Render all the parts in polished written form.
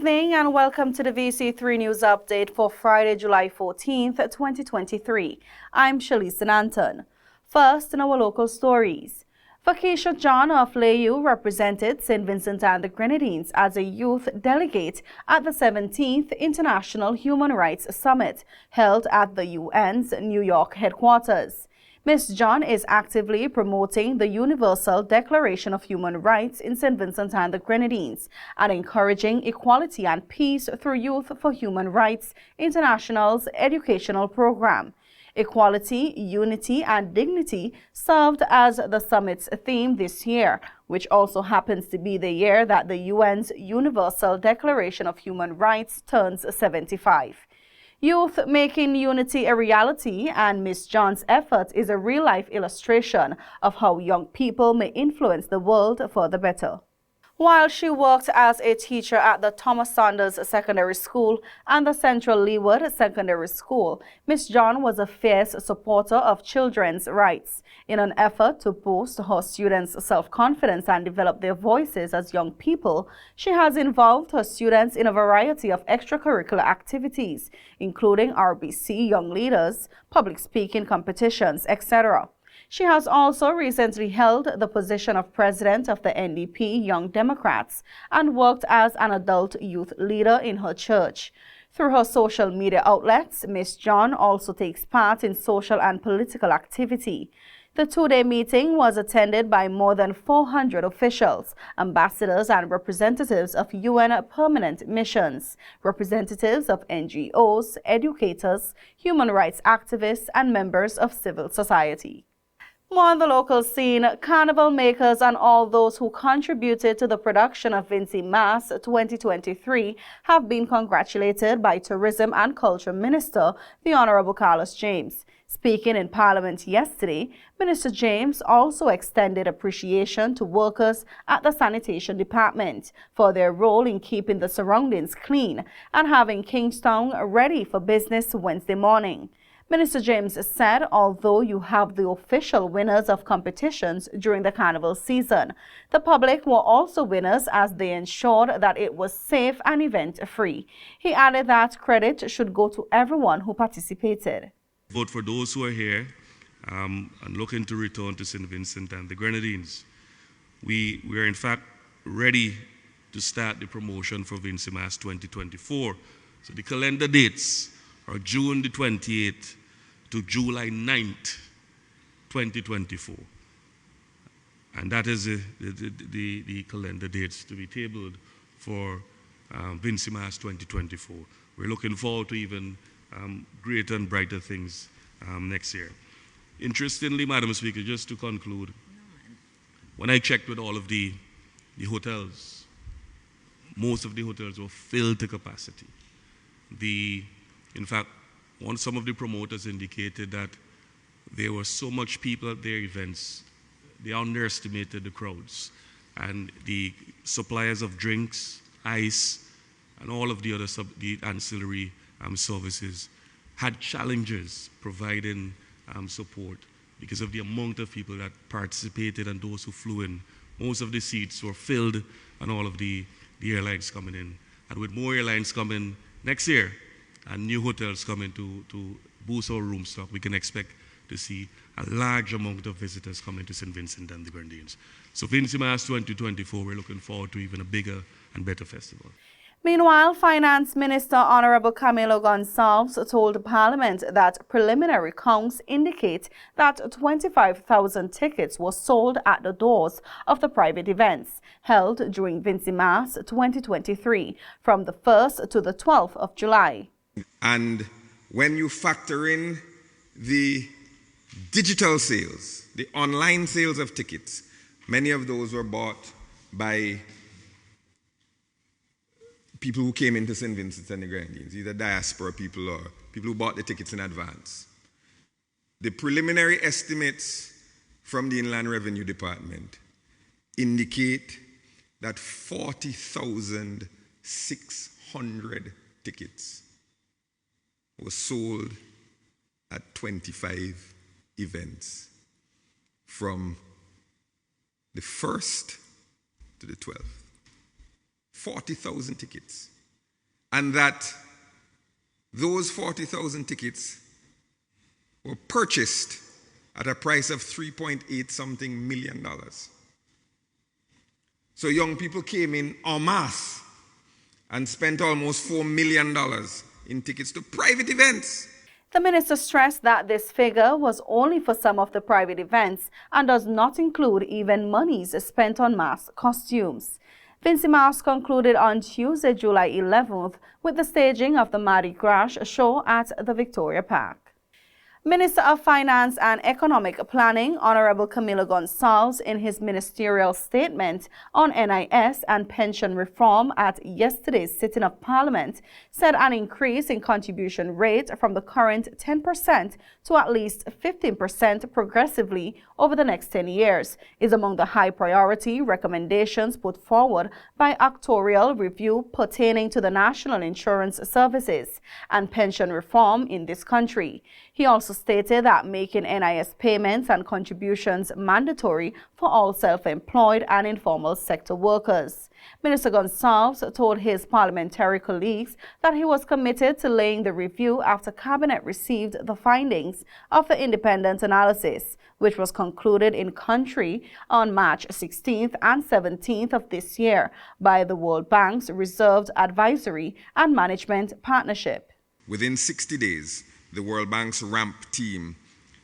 evening and welcome to the VC3 News Update for Friday, July 14th, 2023. I'm Shalisa Nanton. First, in our local stories. Vacation John of Layu represented St. Vincent and the Grenadines as a youth delegate at the 17th International Human Rights Summit held at the UN's New York headquarters. Ms. John is actively promoting the Universal Declaration of Human Rights in St. Vincent and the Grenadines and encouraging equality and peace through Youth for Human Rights International's educational program. Equality, unity, and dignity served as the summit's theme this year, which also happens to be the year that the UN's Universal Declaration of Human Rights turns 75. Youth making unity a reality, and Ms. John's effort is a real-life illustration of how young people may influence the world for the better. While she worked as a teacher at the Thomas Saunders Secondary School and the Central Leeward Secondary School, Ms. John was a fierce supporter of children's rights. In an effort to boost her students' self-confidence and develop their voices as young people, she has involved her students in a variety of extracurricular activities, including RBC Young Leaders, public speaking competitions, etc. She has also recently held the position of president of the NDP Young Democrats and worked as an adult youth leader in her church. Through her social media outlets, Ms. John also takes part in social and political activity. The two-day meeting was attended by more than 400 officials, ambassadors and representatives of UN permanent missions, representatives of NGOs, educators, human rights activists, and members of civil society. More on the local scene, carnival makers and all those who contributed to the production of VC Mass 2023 have been congratulated by Tourism and Culture Minister, the Honorable Carlos James. Speaking in Parliament yesterday, Minister James also extended appreciation to workers at the Sanitation Department for their role in keeping the surroundings clean and having Kingstown ready for business Wednesday morning. Minister James said although you have the official winners of competitions during the carnival season, the public were also winners as they ensured that it was safe and event-free. He added that credit should go to everyone who participated. Vote for those who are here and looking to return to St. Vincent and the Grenadines. We are in fact ready to start the promotion for VC Mass 2024. So the calendar dates are June the 28th to July 9th, 2024. And that is the calendar dates to be tabled for VC Mass 2024. We're looking forward to even greater and brighter things next year. Interestingly, Madam Speaker, just to conclude, when I checked with all of the hotels, most of the hotels were filled to capacity. In fact, some of the promoters indicated that there were so much people at their events, they underestimated the crowds. And the suppliers of drinks, ice, and all of the other the ancillary services had challenges providing support because of the amount of people that participated and those who flew in. Most of the seats were filled and all of the airlines coming in. And with more airlines coming next year, and new hotels coming to boost our room stock, we can expect to see a large amount of visitors coming to St. Vincent and the Grenadines. So VC Mass 2024, we're looking forward to even a bigger and better festival. Meanwhile, Finance Minister Honorable Camilo Gonçalves told Parliament that preliminary counts indicate that 25,000 tickets were sold at the doors of the private events held during VC Mass 2023 from the 1st to the 12th of July. And when you factor in the digital sales, the online sales of tickets, many of those were bought by people who came into St. Vincent and the Grenadines, either diaspora people or people who bought the tickets in advance. The preliminary estimates from the Inland Revenue Department indicate that 40,600 tickets were sold at 25 events from the 1st to the 12th. 40,000 tickets. and that those 40,000 tickets were purchased at a price of $3.8 something million. So young people came in en masse and spent almost $4 million in tickets to private events. The minister stressed that this figure was only for some of the private events and does not include even monies spent on mass costumes. VC Mas concluded on Tuesday, July 11th, with the staging of the Mardi Gras show at the Victoria Park. Minister of Finance and Economic Planning, Honorable Camilo Gonsalves, in his ministerial statement on NIS and pension reform at yesterday's sitting of Parliament, said an increase in contribution rate from the current 10% to at least 15% progressively over the next 10 years is among the high priority recommendations put forward by actuarial review pertaining to the national insurance services and pension reform in this country. He also stated that making NIS payments and contributions mandatory for all self-employed and informal sector workers. Minister Gonsalves told his parliamentary colleagues that he was committed to laying the review after Cabinet received the findings of the independent analysis, which was concluded in country on March 16th and 17th of this year by the World Bank's Reserved Advisory and Management Partnership. Within 60 days, the World Bank's RAMP team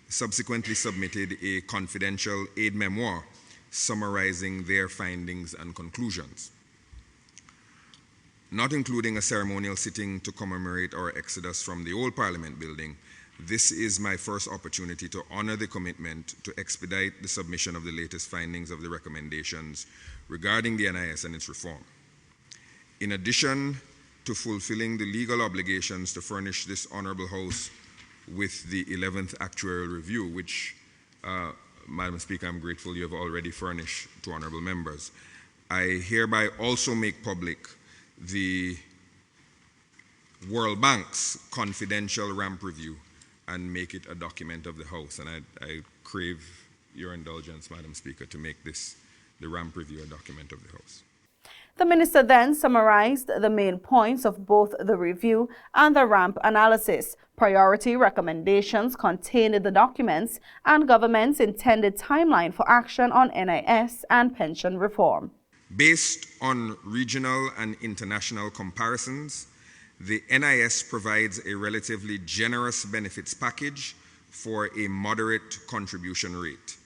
subsequently submitted a confidential aid memoir summarizing their findings and conclusions. Not including a ceremonial sitting to commemorate our exodus from the old Parliament building, this is my first opportunity to honor the commitment to expedite the submission of the latest findings of the recommendations regarding the NIS and its reform. In addition to fulfilling the legal obligations to furnish this Honourable House with the 11th actuarial review, which, Madam Speaker, I'm grateful you have already furnished to honourable members. I hereby also make public the World Bank's confidential RAMP review and make it a document of the House. And I crave your indulgence, Madam Speaker, to make this, the RAMP review, a document of the House. The minister then summarized the main points of both the review and the RAMP analysis, priority recommendations contained in the documents, and government's intended timeline for action on NIS and pension reform. Based on regional and international comparisons, the NIS provides a relatively generous benefits package for a moderate contribution rate,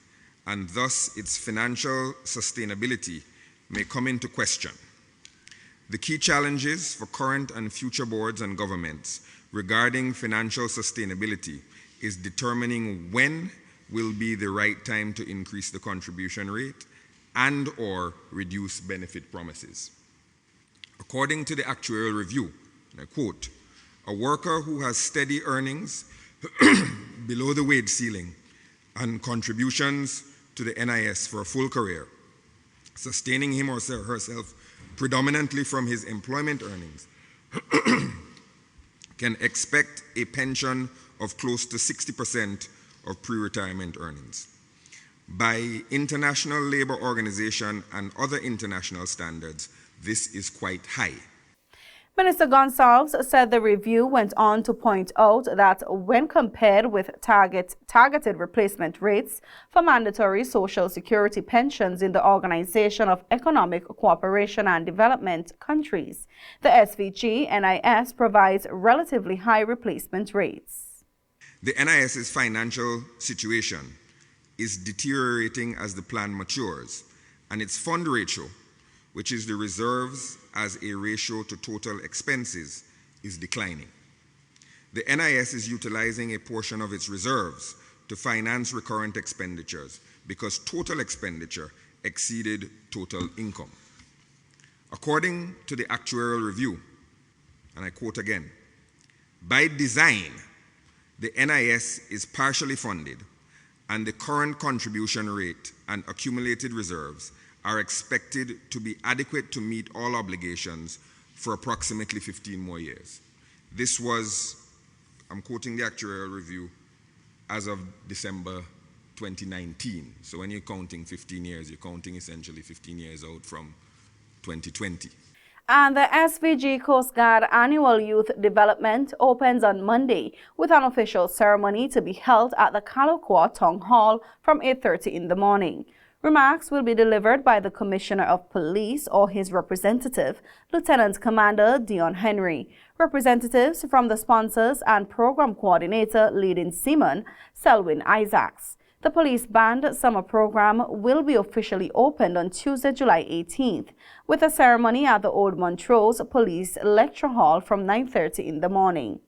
and thus its financial sustainability may come into question. The key challenges for current and future boards and governments regarding financial sustainability is determining when will be the right time to increase the contribution rate and or reduce benefit promises. According to the actuarial review, and I quote, "A worker who has steady earnings below the wage ceiling and contributions to the NIS for a full career, sustaining him or herself predominantly from his employment earnings, can expect a pension of close to 60% of pre-retirement earnings. By International Labour Organization and other international standards, this is quite high." Minister Gonsalves said the review went on to point out that when compared with targeted replacement rates for mandatory Social Security pensions in the Organization of Economic Cooperation and Development countries, the SVG NIS provides relatively high replacement rates. The NIS's financial situation is deteriorating as the plan matures, and its fund ratio, which is the reserves as a ratio to total expenses, is declining. The NIS is utilizing a portion of its reserves to finance recurrent expenditures because total expenditure exceeded total income. According to the actuarial review, and I quote again, "By design, the NIS is partially funded and the current contribution rate and accumulated reserves are expected to be adequate to meet all obligations for approximately 15 more years." This was, I'm quoting the actuarial review, as of December 2019. So when you're counting 15 years, you're counting essentially 15 years out from 2020. And the SVG Coast Guard Annual Youth Development opens on Monday with an official ceremony to be held at the Calocquas Town Hall from 8:30 in the morning. Remarks will be delivered by the Commissioner of Police or his representative, Lieutenant Commander Dion Henry. Representatives from the sponsors and program coordinator leading seaman, Selwyn Isaacs. The police band summer program will be officially opened on Tuesday, July 18th, with a ceremony at the Old Montrose Police Lecture Hall from 9:30 in the morning.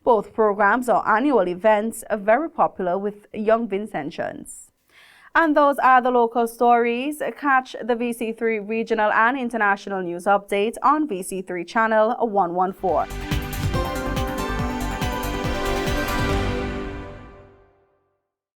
Both programs are annual events, very popular with young Vincentians. And those are the local stories. Catch the VC3 regional and international news update on VC3 channel 114.